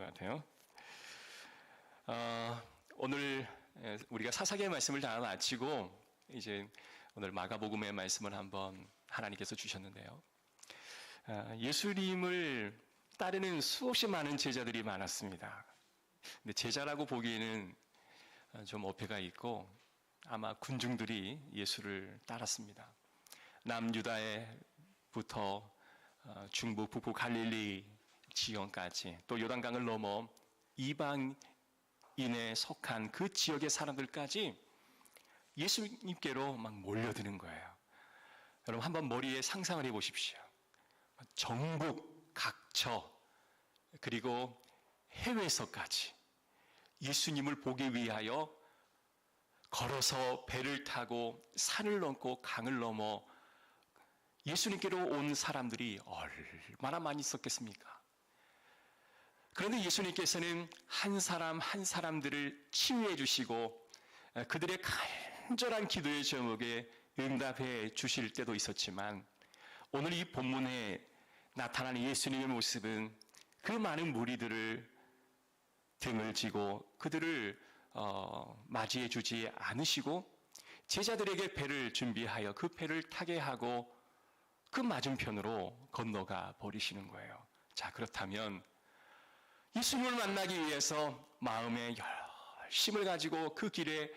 같아요. 오늘 우리가 사사기의 말씀을 다 마치고 이제 오늘 마가복음의 말씀을 한번 하나님께서 주셨는데요. 예수님을 따르는 수없이 많은 제자들이 많았습니다. 근데 제자라고 보기에는 좀 어폐가 있고 아마 군중들이 예수를 따랐습니다. 남유다에부터 중부 북부 갈릴리 지역까지 또 요단강을 넘어 이방인에 속한 그 지역의 사람들까지 예수님께로 막 몰려드는 거예요. 여러분 한번 머리에 상상을 해보십시오. 전국 각처 그리고 해외에서까지 예수님을 보기 위하여 걸어서 배를 타고 산을 넘고 강을 넘어 예수님께로 온 사람들이 얼마나 많이 있었겠습니까? 그런데 예수님께서는 한 사람 한 사람들을 치유해 주시고 그들의 간절한 기도의 제목에 응답해 주실 때도 있었지만 오늘 이 본문에 나타나는 예수님의 모습은 그 많은 무리들을 등을 지고 그들을 맞이해 주지 않으시고 제자들에게 배를 준비하여 그 배를 타게 하고 그 맞은편으로 건너가 버리시는 거예요. 자, 그렇다면 예수님을 만나기 위해서 마음에 열심을 가지고 그 길에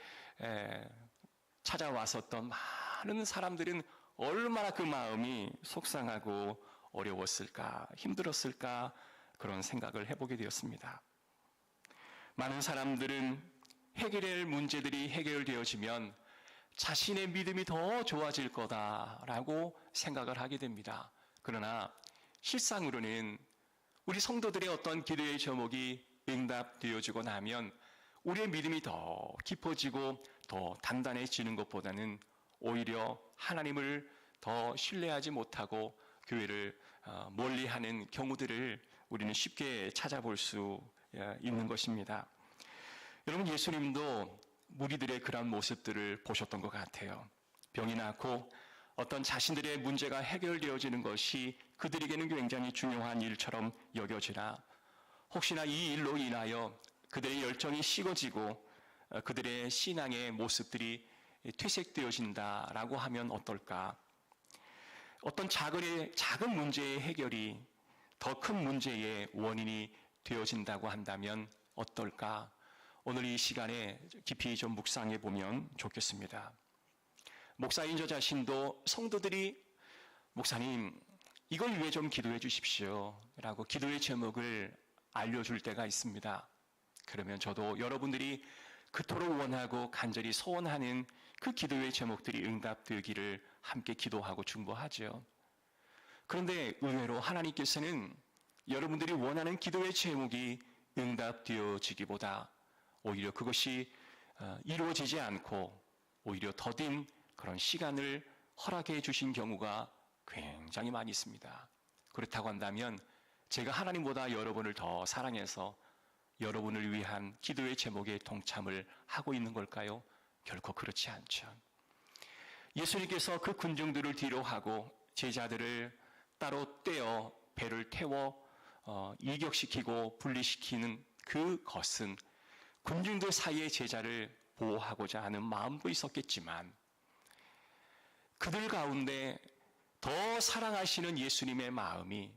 찾아왔었던 많은 사람들은 얼마나 그 마음이 속상하고 어려웠을까, 힘들었을까 그런 생각을 해보게 되었습니다. 많은 사람들은 해결할 문제들이 해결되어지면 자신의 믿음이 더 좋아질 거다라고 생각을 하게 됩니다. 그러나 실상으로는 우리 성도들의 어떤 기도의 제목이 응답되어지고 나면 우리의 믿음이 더 깊어지고 더 단단해지는 것보다는 오히려 하나님을 더 신뢰하지 못하고 교회를 멀리하는 경우들을 우리는 쉽게 찾아볼 수 있는 것입니다. 여러분 예수님도 무리들의 그런 모습들을 보셨던 것 같아요. 병이 낫고 어떤 자신들의 문제가 해결되어지는 것이 그들에게는 굉장히 중요한 일처럼 여겨지나 혹시나 이 일로 인하여 그들의 열정이 식어지고 그들의 신앙의 모습들이 퇴색되어진다라고 하면 어떨까? 어떤 작은 문제의 해결이 더 큰 문제의 원인이 되어진다고 한다면 어떨까? 오늘 이 시간에 깊이 좀 묵상해 보면 좋겠습니다. 목사인 저 자신도 성도들이 목사님 이걸 위해 좀 기도해 주십시오 라고 기도의 제목을 알려줄 때가 있습니다. 그러면 저도 여러분들이 그토록 원하고 간절히 소원하는 그 기도의 제목들이 응답되기를 함께 기도하고 중보하죠. 그런데 의외로 하나님께서는 여러분들이 원하는 기도의 제목이 응답되어지기보다 오히려 그것이 이루어지지 않고 오히려 더딘 그런 시간을 허락해 주신 경우가 굉장히 많이 있습니다. 그렇다고 한다면 제가 하나님보다 여러분을 더 사랑해서 여러분을 위한 기도의 제목에 동참을 하고 있는 걸까요? 결코 그렇지 않죠. 예수님께서 그 군중들을 뒤로 하고 제자들을 따로 떼어 배를 태워 이격시키고 분리시키는 그것은 군중들 사이의 제자를 보호하고자 하는 마음도 있었겠지만 그들 가운데 더 사랑하시는 예수님의 마음이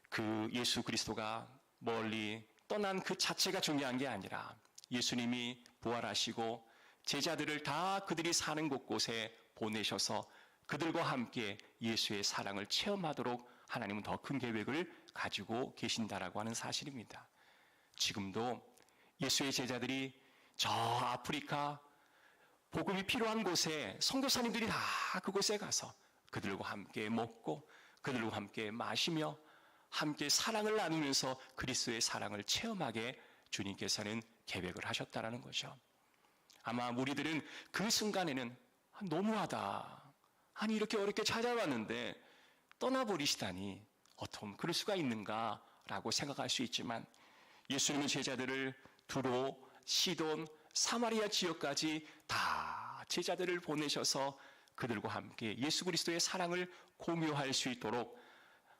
그 예수 그리스도가 멀리 떠난 그 자체가 중요한 게 아니라 예수님이 부활하시고 제자들을 다 그들이 사는 곳곳에 보내셔서 그들과 함께 예수의 사랑을 체험하도록 하나님은 더 큰 계획을 가지고 계신다라고 하는 사실입니다. 지금도 예수의 제자들이 저 아프리카 복음이 필요한 곳에 선교사님들이 다 그곳에 가서 그들과 함께 먹고 그들과 함께 마시며 함께 사랑을 나누면서 그리스도의 사랑을 체험하게 주님께서는 계획을 하셨다라는 거죠. 아마 무리들은 그 순간에는 너무하다. 아니 이렇게 어렵게 찾아왔는데 떠나버리시다니 어떻게 그럴 수가 있는가라고 생각할 수 있지만 예수님은 제자들을 두로, 시돈, 사마리아 지역까지 다 제자들을 보내셔서 그들과 함께 예수 그리스도의 사랑을 공유할 수 있도록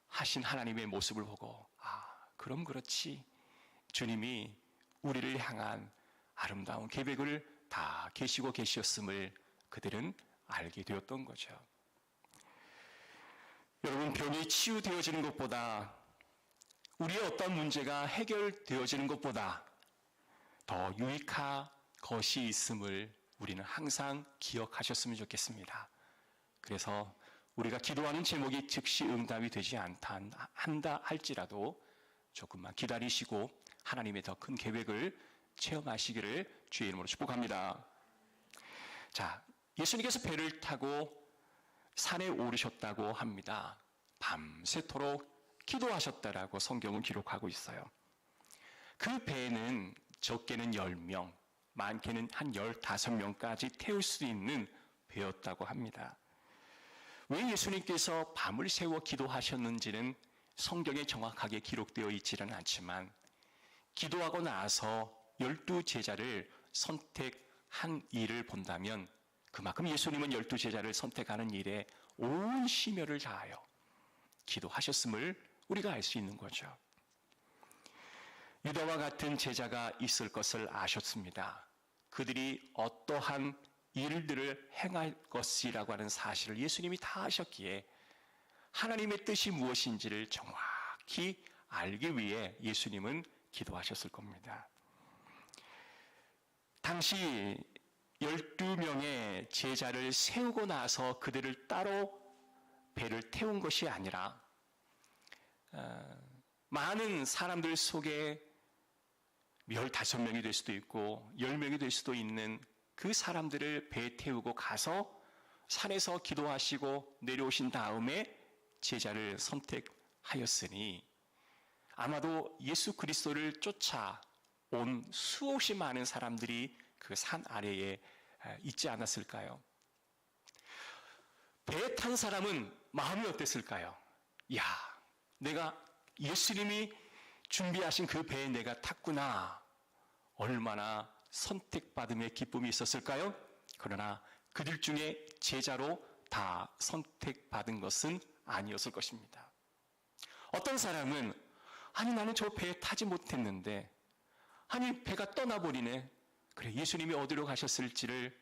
하신 하나님의 모습을 보고 그럼 그렇지. 주님이 우리를 향한 아름다운 계획을 다 계시고 계셨음을 그들은 알게 되었던 거죠. 여러분, 병이 치유되어지는 것보다, 우리의 어떤 문제가 해결되어지는 것보다 더 유익한 것이 있음을 우리는 항상 기억하셨으면 좋겠습니다. 그래서 우리가 기도하는 제목이 즉시 응답이 되지 한다 할지라도 조금만 기다리시고 하나님의 더 큰 계획을 체험하시기를 주의 이름으로 축복합니다. 자, 예수님께서 배를 타고 산에 오르셨다고 합니다. 밤새도록 기도하셨다라고 성경은 기록하고 있어요. 그 배에는 적게는 10명, 많게는 한 15명까지 태울 수 있는 배였다고 합니다. 왜 예수님께서 밤을 새워 기도하셨는지는 성경에 정확하게 기록되어 있지는 않지만, 기도하고 나서 12제자를 선택한 일을 본다면 그만큼 예수님은 12제자를 선택하는 일에 온 심혈을 다하여 기도하셨음을 우리가 알 수 있는 거죠. 유다와 같은 제자가 있을 것을 아셨습니다. 그들이 어떠한 일들을 행할 것이라고 하는 사실을 예수님이 다 아셨기에 하나님의 뜻이 무엇인지를 정확히 알기 위해 예수님은 기도하셨을 겁니다. 당시 12명의 제자를 세우고 나서 그들을 따로 배를 태운 것이 아니라 많은 사람들 속에 15명이 될 수도 있고 10명이 될 수도 있는 그 사람들을 배에 태우고 가서 산에서 기도하시고 내려오신 다음에 제자를 선택하였으니 아마도 예수 그리스도를 쫓아온 수없이 많은 사람들이 그 산 아래에 있지 않았을까요? 배에 탄 사람은 마음이 어땠을까요? 야, 내가 예수님이 준비하신 그 배에 내가 탔구나. 얼마나 선택받음의 기쁨이 있었을까요? 그러나 그들 중에 제자로 다 선택받은 것은 아니었을 것입니다. 어떤 사람은 아니 나는 저 배에 타지 못했는데 아니 배가 떠나버리네. 그래 예수님이 어디로 가셨을지를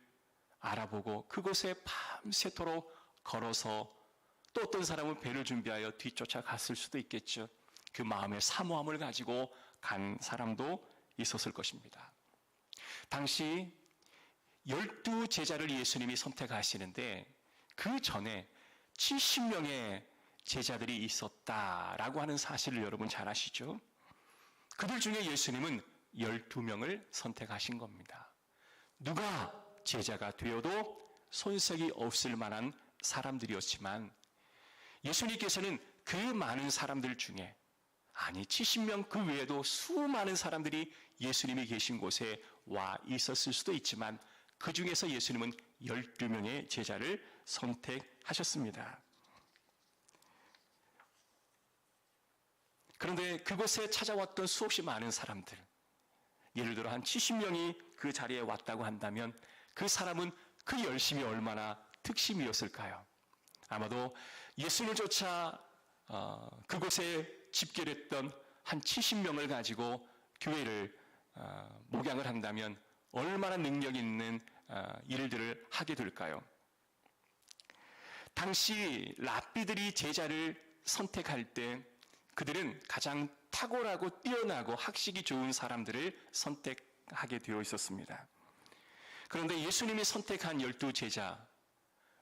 알아보고 그곳에 밤새도록 걸어서 또 어떤 사람은 배를 준비하여 뒤쫓아갔을 수도 있겠죠. 그 마음의 사모함을 가지고 간 사람도 있었을 것입니다. 당시 12제자를 예수님이 선택하시는데 그 전에 70명의 제자들이 있었다라고 하는 사실을 여러분 잘 아시죠? 그들 중에 예수님은 12명을 선택하신 겁니다. 누가 제자가 되어도 손색이 없을 만한 사람들이었지만 예수님께서는 그 많은 사람들 중에 아니 70명 그 외에도 수많은 사람들이 예수님이 계신 곳에 와 있었을 수도 있지만 그 중에서 예수님은 12명의 제자를 선택하셨습니다. 그런데 그곳에 찾아왔던 수없이 많은 사람들, 예를 들어 한 70명이 그 자리에 왔다고 한다면 그 사람은 그 열심이 얼마나 특심이었을까요? 아마도 예수님을 쫓아 그곳에 집결했던 한 70명을 가지고 교회를 목양을 한다면 얼마나 능력 있는 일들을 하게 될까요? 당시 랍비들이 제자를 선택할 때 그들은 가장 탁월하고 뛰어나고 학식이 좋은 사람들을 선택하게 되어 있었습니다. 그런데 예수님이 선택한 12제자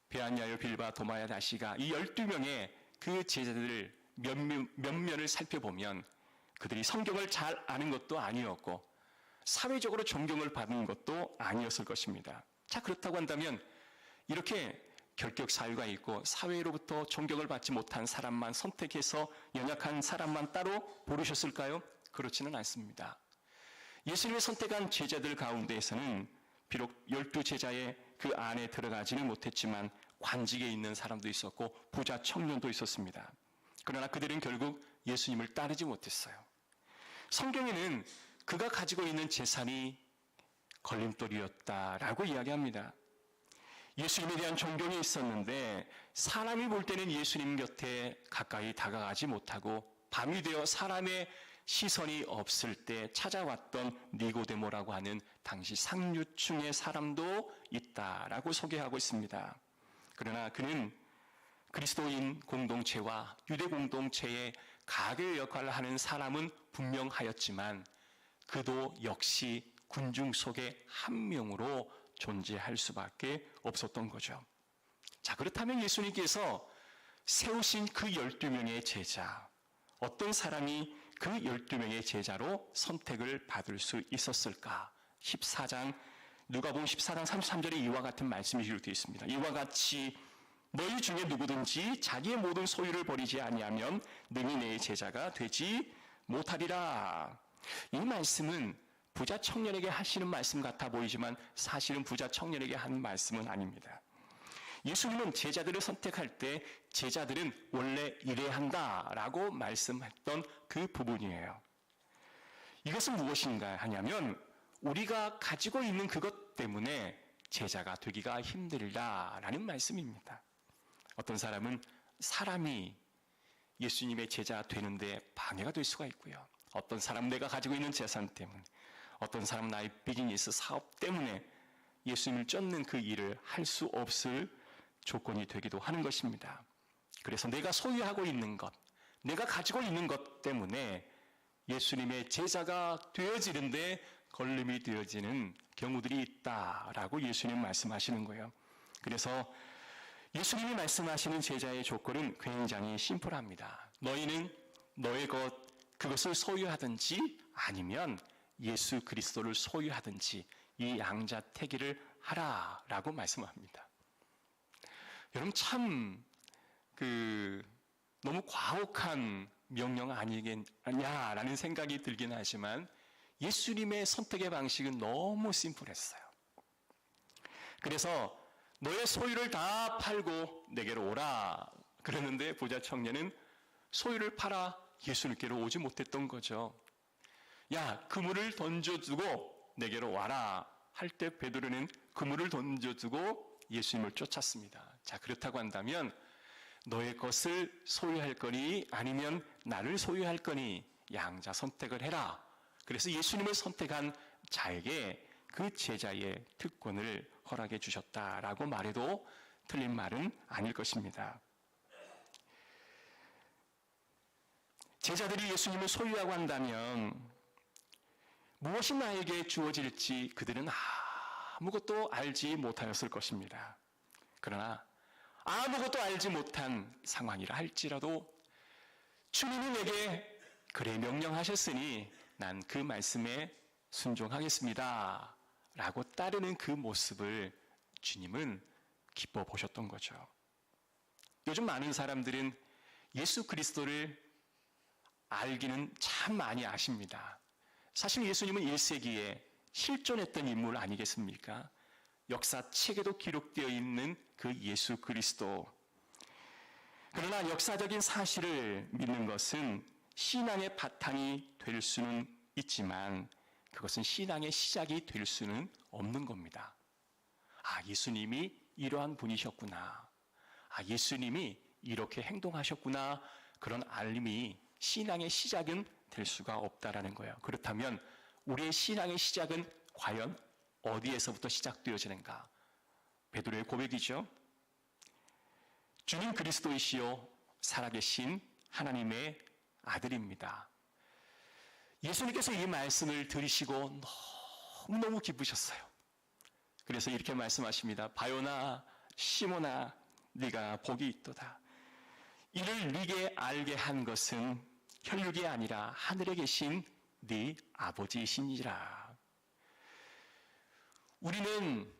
베아냐요, 빌바, 도마야, 다시가 이 12명의 그 제자들을 면면을 살펴보면 그들이 성경을 잘 아는 것도 아니었고 사회적으로 존경을 받는 것도 아니었을 것입니다. 자, 그렇다고 한다면 이렇게 결격 사유가 있고 사회로부터 존경을 받지 못한 사람만 선택해서 연약한 사람만 따로 고르셨을까요? 그렇지는 않습니다. 예수님이 선택한 제자들 가운데에서는 비록 12제자의 그 안에 들어가지는 못했지만 관직에 있는 사람도 있었고 부자 청년도 있었습니다. 그러나 그들은 결국 예수님을 따르지 못했어요. 성경에는 그가 가지고 있는 재산이 걸림돌이었다라고 이야기합니다. 예수님에 대한 존경이 있었는데 사람이 볼 때는 예수님 곁에 가까이 다가가지 못하고 밤이 되어 사람의 시선이 없을 때 찾아왔던 니고데모라고 하는 당시 상류층의 사람도 있다라고 소개하고 있습니다. 그러나 그는 그리스도인 공동체와 유대 공동체의 가교 역할을 하는 사람은 분명하였지만 그도 역시 군중 속의 한 명으로 존재할 수밖에 없었던 거죠. 자, 그렇다면 예수님께서 세우신 그 12명의 제자, 어떤 사람이 그 12명의 제자로 선택을 받을 수 있었을까? 누가복음 14장 33절에 이와 같은 말씀이 기록되어 있습니다. 이와 같이 너희 중에 누구든지 자기의 모든 소유를 버리지 아니하면 능히 내 제자가 되지 못하리라. 이 말씀은 부자 청년에게 하시는 말씀 같아 보이지만 사실은 부자 청년에게 하는 말씀은 아닙니다. 예수님은 제자들을 선택할 때 제자들은 원래 이래야 한다라고 말씀했던 그 부분이에요. 이것은 무엇인가 하냐면 우리가 가지고 있는 그것 때문에 제자가 되기가 힘들다라는 말씀입니다. 어떤 사람은 사람이 예수님의 제자 되는데 방해가 될 수가 있고요. 어떤 사람은 내가 가지고 있는 재산 때문에, 어떤 사람은 나의 비즈니스 사업 때문에 예수님을 쫓는 그 일을 할 수 없을 조건이 되기도 하는 것입니다. 그래서 내가 소유하고 있는 것, 내가 가지고 있는 것 때문에 예수님의 제자가 되어지는데 걸림이 되어지는 경우들이 있다라고 예수님 말씀하시는 거예요. 그래서 예수님이 말씀하시는 제자의 조건은 굉장히 심플합니다. 너희는 너의 그것을 소유하든지 아니면 예수 그리스도를 소유하든지 이 양자택일을 하라라고 말씀합니다. 여러분 참 너무 과혹한 명령 아니겠냐라는 생각이 들긴 하지만 예수님의 선택의 방식은 너무 심플했어요. 그래서 너의 소유를 다 팔고 내게로 오라 그러는데 부자 청년은 소유를 팔아 예수님께로 오지 못했던 거죠. 야, 그물을 던져두고 내게로 와라 할 때 베드로는 그물을 던져두고 예수님을 쫓았습니다. 자, 그렇다고 한다면 너의 것을 소유할 거니 아니면 나를 소유할 거니 양자 선택을 해라. 그래서 예수님을 선택한 자에게 그 제자의 특권을 허락해 주셨다라고 말해도 틀린 말은 아닐 것입니다. 제자들이 예수님을 소유하고 한다면 무엇이 나에게 주어질지 그들은 아무것도 알지 못하였을 것입니다. 그러나 아무것도 알지 못한 상황이라 할지라도 주님이 내게 그래 명령하셨으니 난 그 말씀에 순종하겠습니다 라고 따르는 그 모습을 주님은 기뻐 보셨던 거죠. 요즘 많은 사람들은 예수 그리스도를 알기는 참 많이 아십니다. 사실 예수님은 1세기에 실존했던 인물 아니겠습니까? 역사책에도 기록되어 있는 그 예수 그리스도. 그러나 역사적인 사실을 믿는 것은 신앙의 바탕이 될 수는 있지만 그것은 신앙의 시작이 될 수는 없는 겁니다. 예수님이 이러한 분이셨구나. 예수님이 이렇게 행동하셨구나. 그런 알림이 신앙의 시작은 될 수가 없다라는 거예요. 그렇다면 우리의 신앙의 시작은 과연 어디에서부터 시작되어지는가? 베드로의 고백이죠. 주님 그리스도이시요 살아계신 하나님의 아들입니다. 예수님께서 이 말씀을 들으시고 너무너무 기쁘셨어요. 그래서 이렇게 말씀하십니다. 바요나 시몬아 네가 복이 있도다. 이를 네게 알게 한 것은 혈육이 아니라 하늘에 계신 네 아버지이시니라. 우리는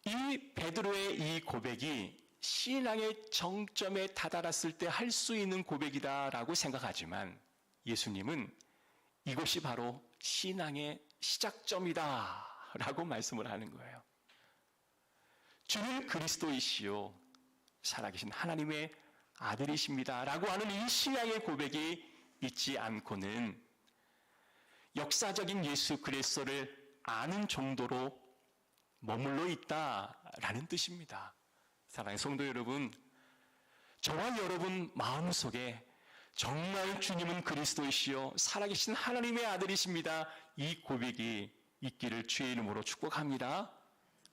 이 베드로의 이 고백이 신앙의 정점에 다다랐을 때 할 수 있는 고백이다라고 생각하지만 예수님은 이것이 바로 신앙의 시작점이다라고 말씀을 하는 거예요. 주는 그리스도이시요 살아계신 하나님의 아들이십니다라고 하는 이 신앙의 고백이 있지 않고는 역사적인 예수 그리스도를 아는 정도로 머물러 있다라는 뜻입니다. 사랑하는 성도 여러분, 저와 여러분 마음속에 정말 주님은 그리스도이시요 살아계신 하나님의 아들이십니다. 이 고백이 있기를 주의 이름으로 축복합니다.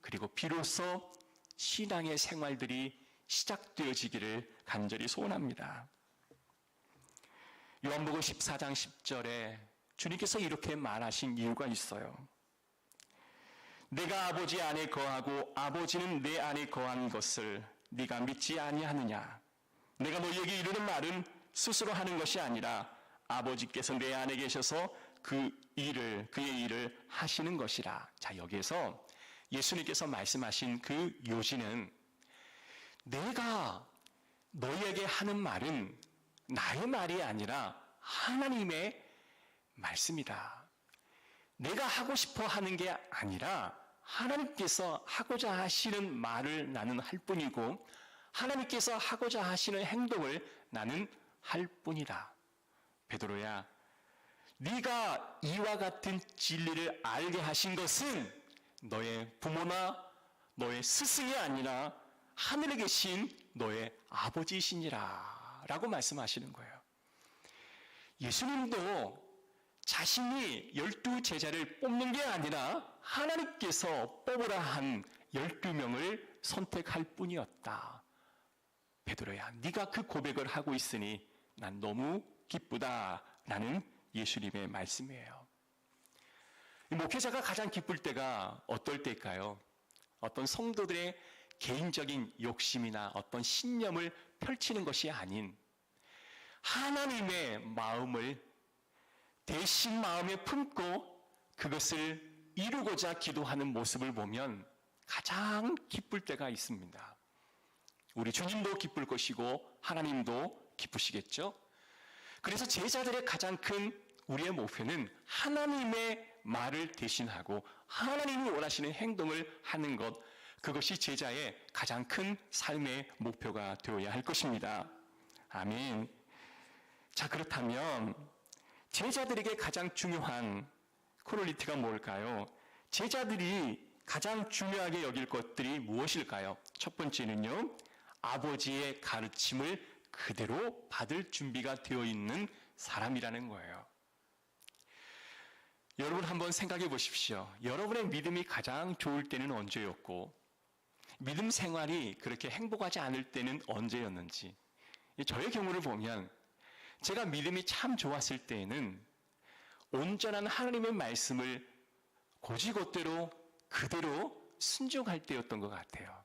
그리고 비로소 신앙의 생활들이 시작되어지기를 간절히 소원합니다. 요한복음 14장 10절에 주님께서 이렇게 말하신 이유가 있어요. 내가 아버지 안에 거하고 아버지는 내 안에 거한 것을 네가 믿지 아니하느냐. 내가 너희에게 이르는 말은 스스로 하는 것이 아니라 아버지께서 내 안에 계셔서 그의 일을 하시는 것이라. 자, 여기에서 예수님께서 말씀하신 그 요지는 내가 너희에게 하는 말은 나의 말이 아니라 하나님의 말씀이다. 내가 하고 싶어 하는 게 아니라 하나님께서 하고자 하시는 말을 나는 할 뿐이고 하나님께서 하고자 하시는 행동을 나는 할 뿐이다. 베드로야, 네가 이와 같은 진리를 알게 하신 것은 너의 부모나 너의 스승이 아니라 하늘에 계신 너의 아버지이시니라 라고 말씀하시는 거예요. 예수님도 자신이 12제자를 뽑는 게 아니라 하나님께서 뽑으라 한 12명을 선택할 뿐이었다. 베드로야, 네가 그 고백을 하고 있으니 난 너무 기쁘다라는 예수님의 말씀이에요. 목회자가 가장 기쁠 때가 어떨 때일까요? 어떤 성도들의 개인적인 욕심이나 어떤 신념을 펼치는 것이 아닌 하나님의 마음을 대신 마음에 품고 그것을 이루고자 기도하는 모습을 보면 가장 기쁠 때가 있습니다. 우리 주님도 기쁠 것이고 하나님도 기쁘시겠죠? 그래서 제자들의 가장 큰 우리의 목표는 하나님의 말을 대신하고 하나님이 원하시는 행동을 하는 것, 그것이 제자의 가장 큰 삶의 목표가 되어야 할 것입니다. 아멘. 자, 그렇다면 제자들에게 가장 중요한 퀄리티가 뭘까요? 제자들이 가장 중요하게 여길 것들이 무엇일까요? 첫 번째는요, 아버지의 가르침을 그대로 받을 준비가 되어 있는 사람이라는 거예요. 여러분 한번 생각해 보십시오. 여러분의 믿음이 가장 좋을 때는 언제였고 믿음 생활이 그렇게 행복하지 않을 때는 언제였는지. 저의 경우를 보면 제가 믿음이 참 좋았을 때에는 온전한 하나님의 말씀을 곧이곧대로 그대로 순종할 때였던 것 같아요.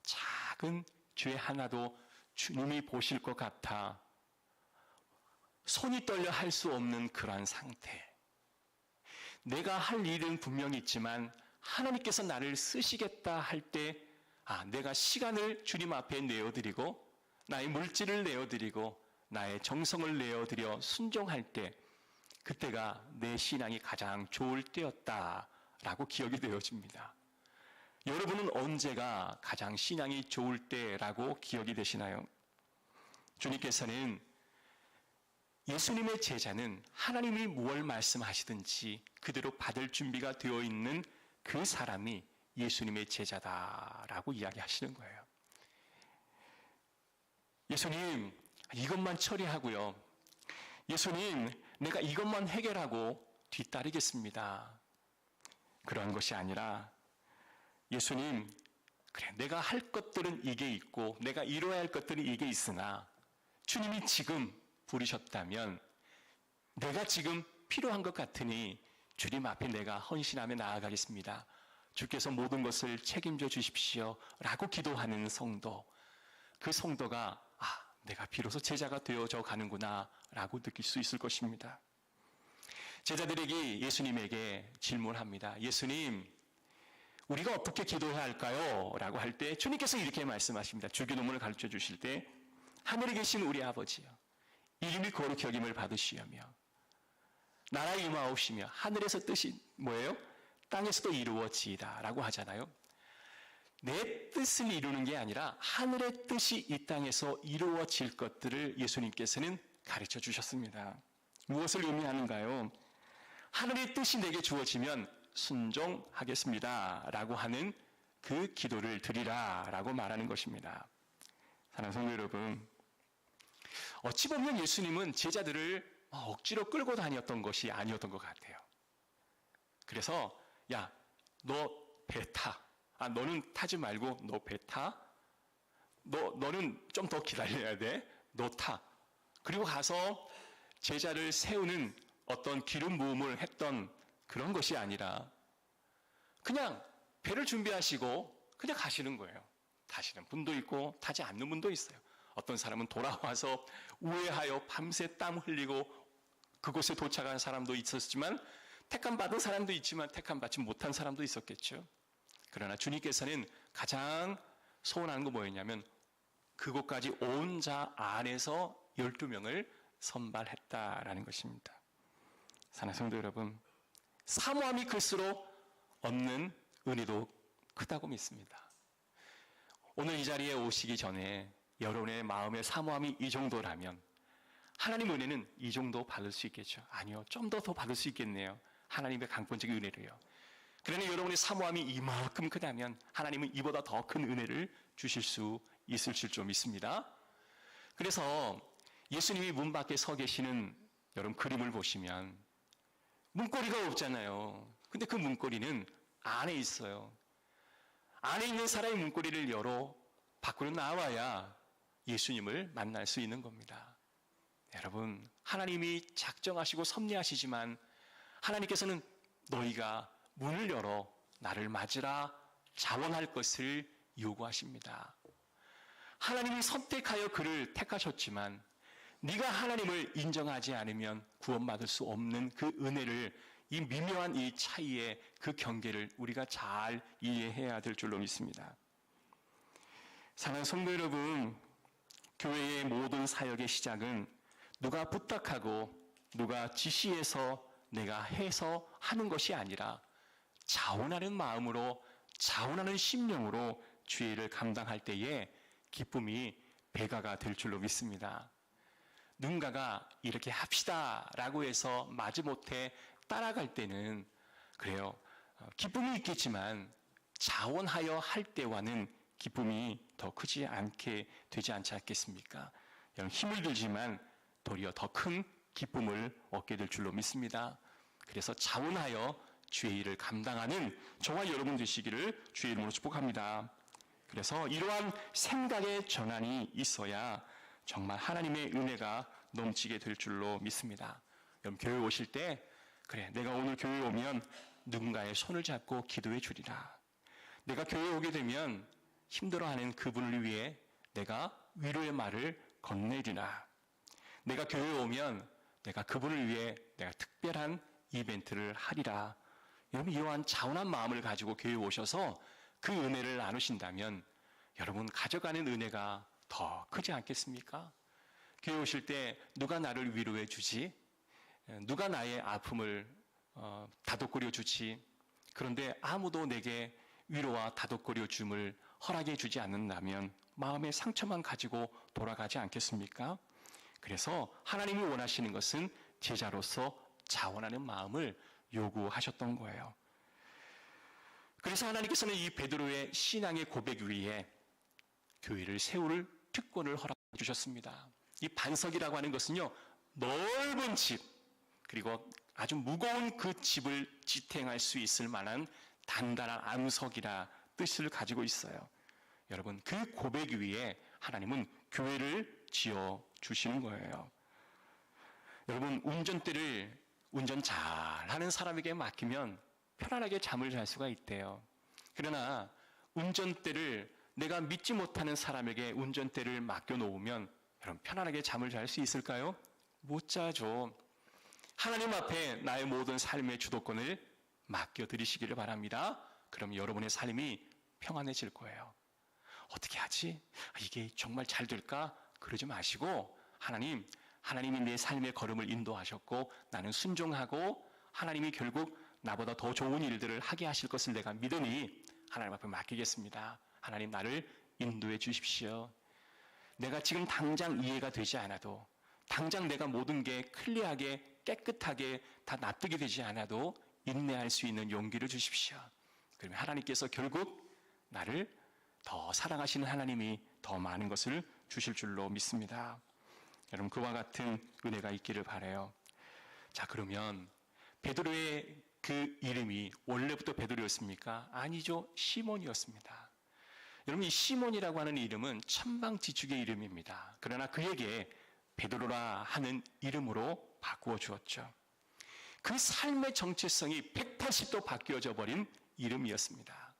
작은 죄 하나도 주님이 보실 것 같아 손이 떨려 할 수 없는 그러한 상태. 내가 할 일은 분명히 있지만 하나님께서 나를 쓰시겠다 할 때, 내가 시간을 주님 앞에 내어드리고 나의 물질을 내어드리고 나의 정성을 내어드려 순종할 때, 그때가 내 신앙이 가장 좋을 때였다라고 기억이 되어집니다. 여러분은 언제가 가장 신앙이 좋을 때라고 기억이 되시나요? 주님께서는 예수님의 제자는 하나님이 무엇을 말씀하시든지 그대로 받을 준비가 되어 있는 그 사람이 예수님의 제자다라고 이야기하시는 거예요. 예수님, 이것만 처리하고요. 예수님, 내가 이것만 해결하고 뒤따르겠습니다. 그런 것이 아니라 예수님, 그래, 내가 할 것들은 이게 있고 내가 이루어야 할 것들은 이게 있으나 주님이 지금 부르셨다면 내가 지금 필요한 것 같으니 주님 앞에 내가 헌신하며 나아가겠습니다. 주께서 모든 것을 책임져 주십시오 라고 기도하는 성도, 그 성도가 내가 비로소 제자가 되어져 가는구나 라고 느낄 수 있을 것입니다. 제자들에게 예수님에게 질문합니다. 예수님, 우리가 어떻게 기도해야 할까요? 라고 할 때 주님께서 이렇게 말씀하십니다. 주기도문을 가르쳐 주실 때 하늘에 계신 우리 아버지여, 이름이 거룩히 여김을 받으시오며 나라에 임하옵시며 하늘에서 뜻이 뭐예요? 땅에서도 이루어지이다 라고 하잖아요. 내 뜻을 이루는 게 아니라 하늘의 뜻이 이 땅에서 이루어질 것들을 예수님께서는 가르쳐 주셨습니다. 무엇을 의미하는가요? 하늘의 뜻이 내게 주어지면 순종하겠습니다 라고 하는 그 기도를 드리라 라고 말하는 것입니다. 사랑하는 성도 여러분, 어찌 보면 예수님은 제자들을 억지로 끌고 다녔던 것이 아니었던 것 같아요. 그래서 야, 너 배 타. 너는 타지 말고 너 배 타. 너는 좀 더 기다려야 돼. 너 타. 그리고 가서 제자를 세우는 어떤 기름 부음을 했던 그런 것이 아니라 그냥 배를 준비하시고 그냥 가시는 거예요. 타시는 분도 있고 타지 않는 분도 있어요. 어떤 사람은 돌아와서 우회하여 밤새 땀 흘리고 그곳에 도착한 사람도 있었지만 택함 받은 사람도 있지만 택함 받지 못한 사람도 있었겠죠. 그러나 주님께서는 가장 소원하는 거 뭐였냐면 그곳까지 온 자 안에서 12명을 선발했다라는 것입니다. 사랑하는 성도 여러분, 사모함이 클수록 얻는 은혜도 크다고 믿습니다. 오늘 이 자리에 오시기 전에 여러분의 마음의 사모함이 이 정도라면 하나님 은혜는 이 정도 받을 수 있겠죠? 아니요, 좀 더 받을 수 있겠네요. 하나님의 강권적인 은혜를요. 그러나 여러분의 사모함이 이만큼 크다면 하나님은 이보다 더 큰 은혜를 주실 수 있을 줄 믿습니다. 그래서 예수님이 문 밖에 서 계시는 여러분 그림을 보시면 문고리가 없잖아요. 근데 그 문고리는 안에 있어요. 안에 있는 사람이 문고리를 열어 밖으로 나와야 예수님을 만날 수 있는 겁니다. 여러분, 하나님이 작정하시고 섭리하시지만 하나님께서는 너희가 문을 열어 나를 맞으라 자원할 것을 요구하십니다. 하나님이 선택하여 그를 택하셨지만 네가 하나님을 인정하지 않으면 구원받을 수 없는 그 은혜를, 이 미묘한 이 차이의 그 경계를 우리가 잘 이해해야 될 줄로 믿습니다. 사랑하는 성도 여러분, 교회의 모든 사역의 시작은 누가 부탁하고 누가 지시해서 내가 해서 하는 것이 아니라 자원하는 마음으로, 자원하는 심령으로 주의 일을 감당할 때에 기쁨이 배가가 될 줄로 믿습니다. 누군가가 이렇게 합시다 라고 해서 마지못해 따라갈 때는 그래요, 기쁨이 있겠지만 자원하여 할 때와는 기쁨이 더 크지 않게 되지 않지 않겠습니까? 여러분, 힘을 들지만 도리어 더 큰 기쁨을 얻게 될 줄로 믿습니다. 그래서 자원하여 주의 일을 감당하는 저와 여러분 되시기를 주의 이름으로 축복합니다. 그래서 이러한 생각의 전환이 있어야 정말 하나님의 은혜가 넘치게 될 줄로 믿습니다. 여러분, 교회 오실 때 그래, 내가 오늘 교회에 오면 누군가의 손을 잡고 기도해 주리라. 내가 교회에 오게 되면 힘들어하는 그분을 위해 내가 위로의 말을 건네리라. 내가 교회에 오면 내가 그분을 위해 내가 특별한 이벤트를 하리라. 여러분, 이러한 자원한 마음을 가지고 교회에 오셔서 그 은혜를 나누신다면 여러분 가져가는 은혜가 더 크지 않겠습니까? 교회 오실 때 누가 나를 위로해 주지? 누가 나의 아픔을 다독거려 주지? 그런데 아무도 내게 위로와 다독거려 줌을 허락해 주지 않는다면 마음의 상처만 가지고 돌아가지 않겠습니까? 그래서 하나님이 원하시는 것은 제자로서 자원하는 마음을 요구하셨던 거예요. 그래서 하나님께서는 이 베드로의 신앙의 고백 위에 교회를 세울 특권을 허락해 주셨습니다. 이 반석이라고 하는 것은요, 넓은 집, 그리고 아주 무거운 그 집을 지탱할 수 있을 만한 단단한 암석이라 뜻을 가지고 있어요. 여러분, 그 고백 위에 하나님은 교회를 지어 주시는 거예요. 여러분, 운전대를 운전 잘하는 사람에게 맡기면 편안하게 잠을 잘 수가 있대요. 그러나 운전대를 내가 믿지 못하는 사람에게 운전대를 맡겨놓으면 여러분, 편안하게 잠을 잘 수 있을까요? 못 자죠. 하나님 앞에 나의 모든 삶의 주도권을 맡겨드리시기를 바랍니다. 그럼 여러분의 삶이 평안해질 거예요. 어떻게 하지? 이게 정말 잘 될까? 그러지 마시고 하나님이 내 삶의 걸음을 인도하셨고 나는 순종하고 하나님이 결국 나보다 더 좋은 일들을 하게 하실 것을 내가 믿으니 하나님 앞에 맡기겠습니다. 하나님, 나를 인도해 주십시오. 내가 지금 당장 이해가 되지 않아도, 당장 내가 모든 게 클리어하게 깨끗하게 다 납득이 되지 않아도 인내할 수 있는 용기를 주십시오. 그러면 하나님께서 결국 나를 더 사랑하시는 하나님이 더 많은 것을 주실 줄로 믿습니다. 여러분 그와 같은 은혜가 있기를 바라요. 자, 그러면 베드로의 그 이름이 원래부터 베드로였습니까? 아니죠. 시몬이었습니다. 여러분 이 시몬이라고 하는 이름은 천방지축의 이름입니다. 그러나 그에게 베드로라 하는 이름으로 바꾸어 주었죠. 그 삶의 정체성이 180도 바뀌어져 버린 이름이었습니다.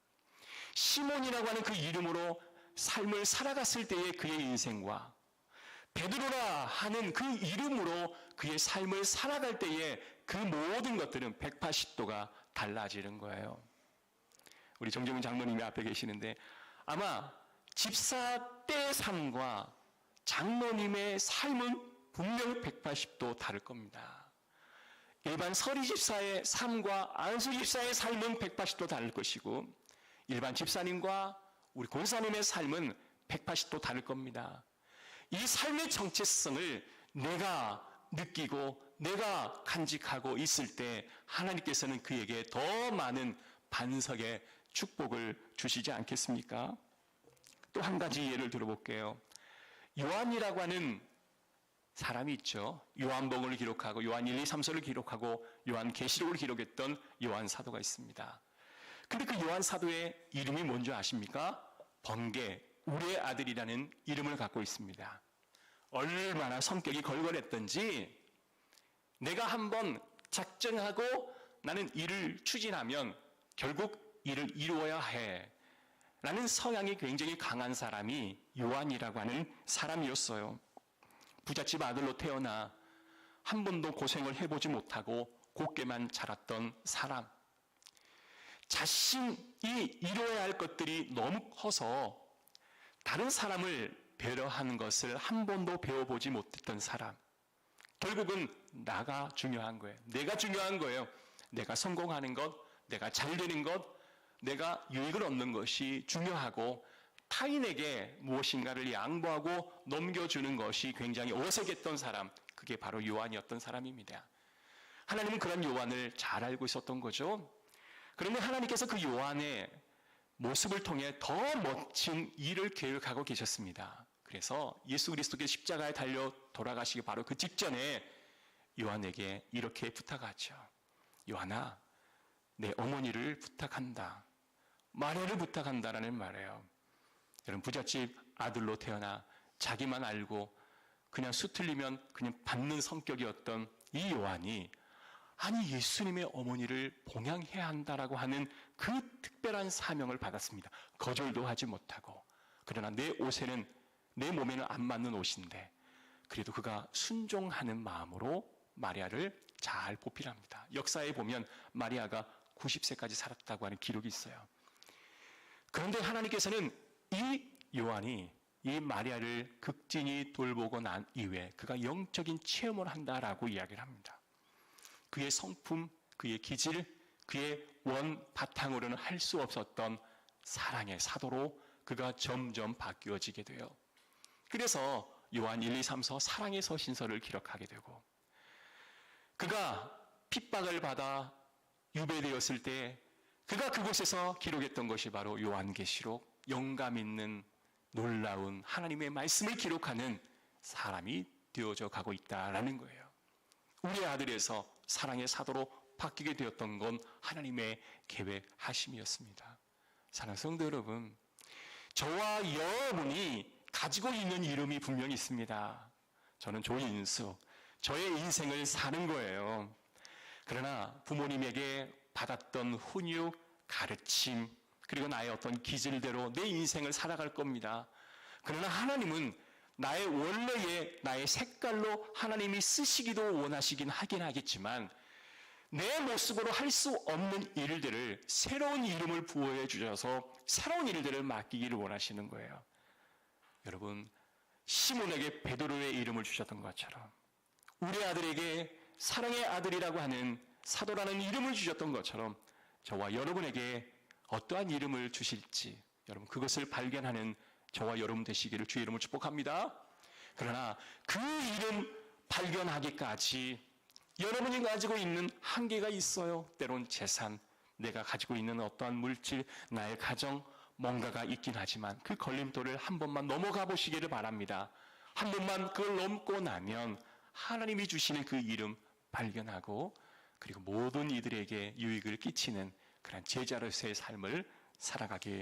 시몬이라고 하는 그 이름으로 삶을 살아갔을 때의 그의 인생과 베드로라 하는 그 이름으로 그의 삶을 살아갈 때의 그 모든 것들은 180도가 달라지는 거예요. 우리 정정훈 장로님이 앞에 계시는데 아마 집사 때의 삶과 장로님의 삶은 분명히 180도 다를 겁니다. 일반 서리 집사의 삶과 안수 집사의 삶은 180도 다를 것이고 일반 집사님과 우리 권사님의 삶은 180도 다를 겁니다. 이 삶의 정체성을 내가 느끼고 내가 간직하고 있을 때 하나님께서는 그에게 더 많은 반석의 축복을 주시지 않겠습니까? 또 한 가지 예를 들어볼게요. 요한이라고 하는 사람이 있죠. 요한복음을 기록하고 요한 1, 2, 3서를 기록하고 요한 계시록을 기록했던 요한 사도가 있습니다. 근데 그 요한 사도의 이름이 뭔지 아십니까? 번개, 우리의 아들이라는 이름을 갖고 있습니다. 얼마나 성격이 걸걸했던지 내가 한번 작정하고 나는 일을 추진하면 결국 일을 이루어야 해 라는 성향이 굉장히 강한 사람이 요한이라고 하는 사람이었어요. 부잣집 아들로 태어나 한 번도 고생을 해보지 못하고 곱게만 자랐던 사람. 자신이 이루어야 할 것들이 너무 커서 다른 사람을 배려하는 것을 한 번도 배워보지 못했던 사람. 결국은 나가 중요한 거예요. 내가 중요한 거예요. 내가 성공하는 것, 내가 잘 되는 것, 내가 유익을 얻는 것이 중요하고 타인에게 무엇인가를 양보하고 넘겨주는 것이 굉장히 어색했던 사람, 그게 바로 요한이었던 사람입니다. 하나님은 그런 요한을 잘 알고 있었던 거죠. 그런데 하나님께서 그 요한의 모습을 통해 더 멋진 일을 계획하고 계셨습니다. 그래서 예수 그리스도께 십자가에 달려 돌아가시기 바로 그 직전에 요한에게 이렇게 부탁하죠. 요한아, 내 어머니를 부탁한다. 마리아를 부탁한다라는 말이에요. 여러분 부잣집 아들로 태어나 자기만 알고 그냥 수틀리면 그냥 받는 성격이었던 이 요한이 아니 예수님의 어머니를 봉양해야 한다라고 하는 그 특별한 사명을 받았습니다. 거절도 하지 못하고. 그러나 내 옷에는 내 몸에는 안 맞는 옷인데 그래도 그가 순종하는 마음으로 마리아를 잘 보필합니다. 역사에 보면 마리아가 90세까지 살았다고 하는 기록이 있어요. 그런데 하나님께서는 이 요한이 이 마리아를 극진히 돌보고 난 이후에 그가 영적인 체험을 한다라고 이야기를 합니다. 그의 성품, 그의 기질, 그의 원 바탕으로는 할 수 없었던 사랑의 사도로 그가 점점 바뀌어지게 돼요. 그래서 요한 1, 2, 3서 사랑의 서신서를 기록하게 되고 그가 핍박을 받아 유배되었을 때 그가 그곳에서 기록했던 것이 바로 요한계시록, 영감 있는 놀라운 하나님의 말씀을 기록하는 사람이 되어져 가고 있다라는 거예요. 우리의 아들에서 사랑의 사도로 바뀌게 되었던 건 하나님의 계획하심이었습니다. 사랑하는 성도 여러분, 저와 여러분이 가지고 있는 이름이 분명히 있습니다. 저는 조인수, 저의 인생을 사는 거예요. 그러나 부모님에게 받았던 훈육, 가르침, 그리고 나의 어떤 기질대로 내 인생을 살아갈 겁니다. 그러나 하나님은 나의 원래의 나의 색깔로 하나님이 쓰시기도 원하시긴 하긴 하겠지만 내 모습으로 할 수 없는 일들을 새로운 이름을 부여해 주셔서 새로운 일들을 맡기기를 원하시는 거예요. 여러분, 시몬에게 베드로의 이름을 주셨던 것처럼 우리 아들에게 사랑의 아들이라고 하는 사도라는 이름을 주셨던 것처럼 저와 여러분에게 어떠한 이름을 주실지 여러분 그것을 발견하는 저와 여러분 되시기를 주의 이름으로 축복합니다. 그러나 그 이름 발견하기까지 여러분이 가지고 있는 한계가 있어요. 때론 재산, 내가 가지고 있는 어떠한 물질, 나의 가정, 뭔가가 있긴 하지만 그 걸림돌을 한 번만 넘어가 보시기를 바랍니다. 한 번만 그걸 넘고 나면 하나님이 주시는 그 이름 발견하고 그리고 모든 이들에게 유익을 끼치는 그런 제자로서의 삶을 살아가게